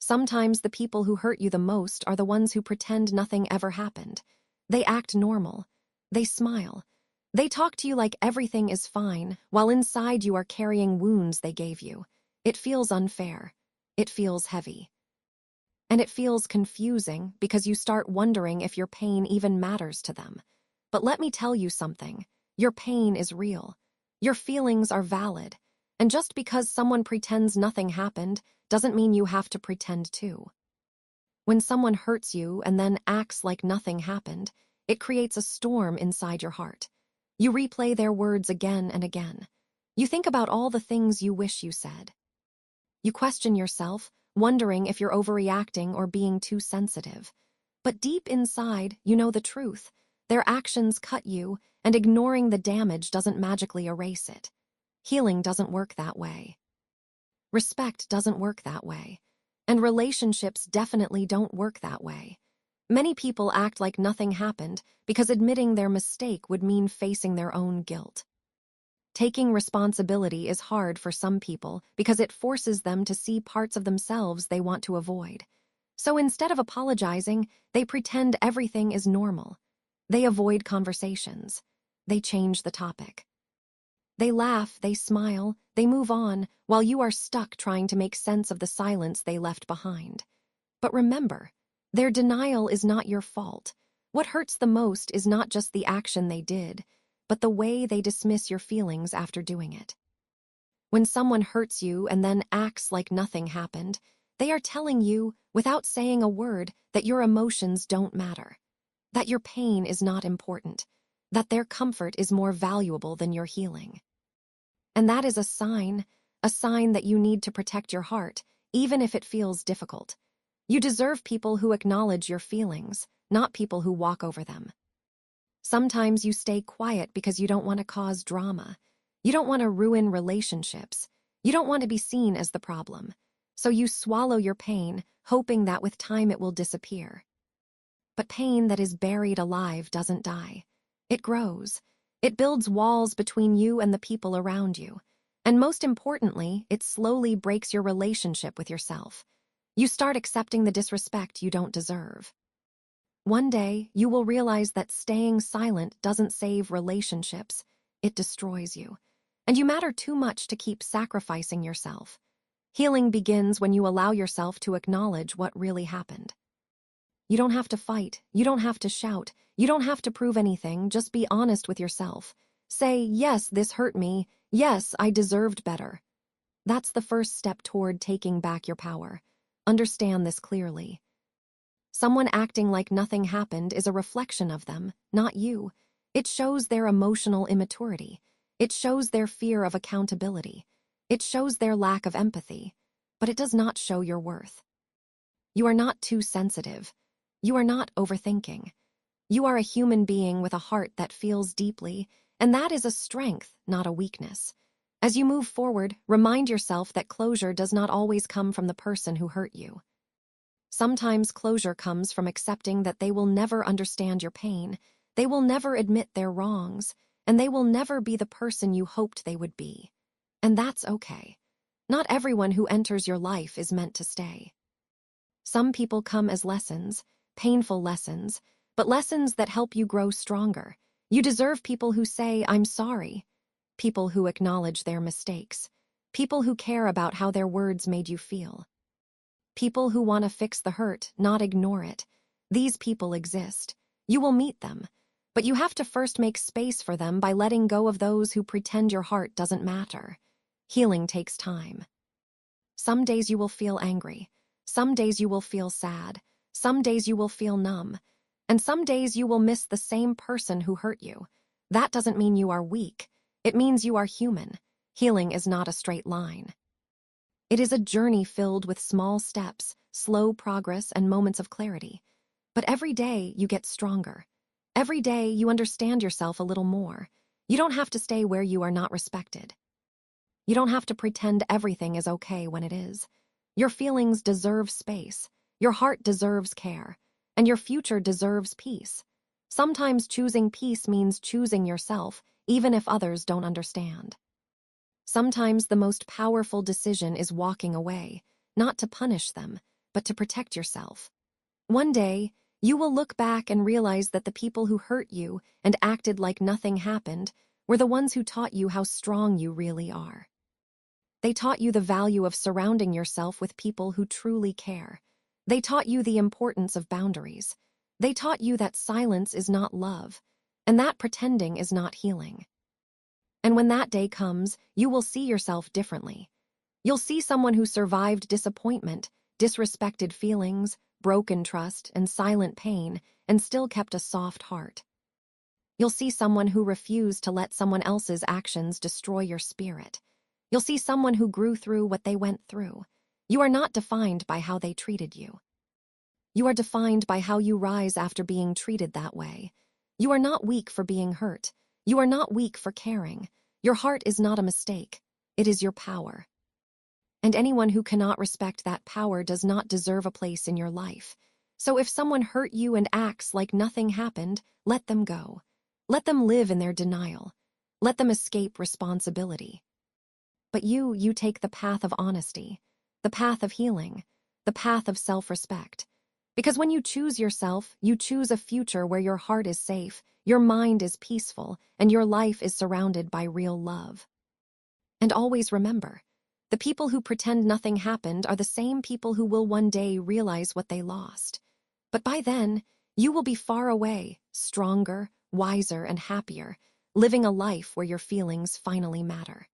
Sometimes the people who hurt you the most are the ones who pretend nothing ever happened. They act normal. They smile. They talk to you like everything is fine, while inside you are carrying wounds they gave you. It feels unfair. It feels heavy. And it feels confusing because you start wondering if your pain even matters to them. But let me tell you something. Your pain is real. Your feelings are valid. And just because someone pretends nothing happened doesn't mean you have to pretend too. When someone hurts you and then acts like nothing happened, it creates a storm inside your heart. You replay their words again and again. You think about all the things you wish you said. You question yourself, wondering if you're overreacting or being too sensitive. But deep inside, you know the truth. Their actions cut you, and ignoring the damage doesn't magically erase it. Healing doesn't work that way. Respect doesn't work that way. And relationships definitely don't work that way. Many people act like nothing happened because admitting their mistake would mean facing their own guilt. Taking responsibility is hard for some people because it forces them to see parts of themselves they want to avoid. So instead of apologizing, they pretend everything is normal. They avoid conversations. They change the topic. They laugh, they smile, they move on, while you are stuck trying to make sense of the silence they left behind. But remember, their denial is not your fault. What hurts the most is not just the action they did, but the way they dismiss your feelings after doing it. When someone hurts you and then acts like nothing happened, they are telling you, without saying a word, that your emotions don't matter, that your pain is not important, that their comfort is more valuable than your healing. And that is a sign that you need to protect your heart, even if it feels difficult. You deserve people who acknowledge your feelings, not people who walk over them. Sometimes you stay quiet because you don't want to cause drama. You don't want to ruin relationships. You don't want to be seen as the problem. So you swallow your pain, hoping that with time it will disappear. But pain that is buried alive doesn't die. It grows. It builds walls between you and the people around you. And most importantly, it slowly breaks your relationship with yourself. You start accepting the disrespect you don't deserve. One day, you will realize that staying silent doesn't save relationships. It destroys you. And you matter too much to keep sacrificing yourself. Healing begins when you allow yourself to acknowledge what really happened. You don't have to fight. You don't have to shout. You don't have to prove anything. Just be honest with yourself. Say, yes, this hurt me. Yes, I deserved better. That's the first step toward taking back your power. Understand this clearly. Someone acting like nothing happened is a reflection of them, not you. It shows their emotional immaturity. It shows their fear of accountability. It shows their lack of empathy. But it does not show your worth. You are not too sensitive. You are not overthinking. You are a human being with a heart that feels deeply, and that is a strength, not a weakness. As you move forward, remind yourself that closure does not always come from the person who hurt you. Sometimes closure comes from accepting that they will never understand your pain, they will never admit their wrongs, and they will never be the person you hoped they would be. And that's okay. Not everyone who enters your life is meant to stay. Some people come as lessons, painful lessons, but lessons that help you grow stronger. You deserve people who say, "I'm sorry." People who acknowledge their mistakes. People who care about how their words made you feel. People who want to fix the hurt, not ignore it. These people exist. You will meet them. But you have to first make space for them by letting go of those who pretend your heart doesn't matter. Healing takes time. Some days you will feel angry. Some days you will feel sad. Some days you will feel numb. And some days you will miss the same person who hurt you. That doesn't mean you are weak. It means you are human. Healing is not a straight line. It is a journey filled with small steps, slow progress, and moments of clarity. But every day you get stronger. Every day you understand yourself a little more. You don't have to stay where you are not respected. You don't have to pretend everything is okay when it is. Your feelings deserve space. Your heart deserves care. And your future deserves peace. Sometimes choosing peace means choosing yourself, even if others don't understand. Sometimes the most powerful decision is walking away, not to punish them, but to protect yourself. One day, you will look back and realize that the people who hurt you and acted like nothing happened were the ones who taught you how strong you really are. They taught you the value of surrounding yourself with people who truly care. They taught you the importance of boundaries. They taught you that silence is not love, and that pretending is not healing. And when that day comes, you will see yourself differently. You'll see someone who survived disappointment, disrespected feelings, broken trust, and silent pain, and still kept a soft heart. You'll see someone who refused to let someone else's actions destroy your spirit. You'll see someone who grew through what they went through. You are not defined by how they treated you. You are defined by how you rise after being treated that way. You are not weak for being hurt. You are not weak for caring. Your heart is not a mistake. It is your power. And anyone who cannot respect that power does not deserve a place in your life. So if someone hurt you and acts like nothing happened, let them go. Let them live in their denial. Let them escape responsibility. But you take the path of honesty, the path of healing, the path of self-respect. Because when you choose yourself, you choose a future where your heart is safe, your mind is peaceful, and your life is surrounded by real love. And always remember, the people who pretend nothing happened are the same people who will one day realize what they lost. But by then, you will be far away, stronger, wiser, and happier, living a life where your feelings finally matter.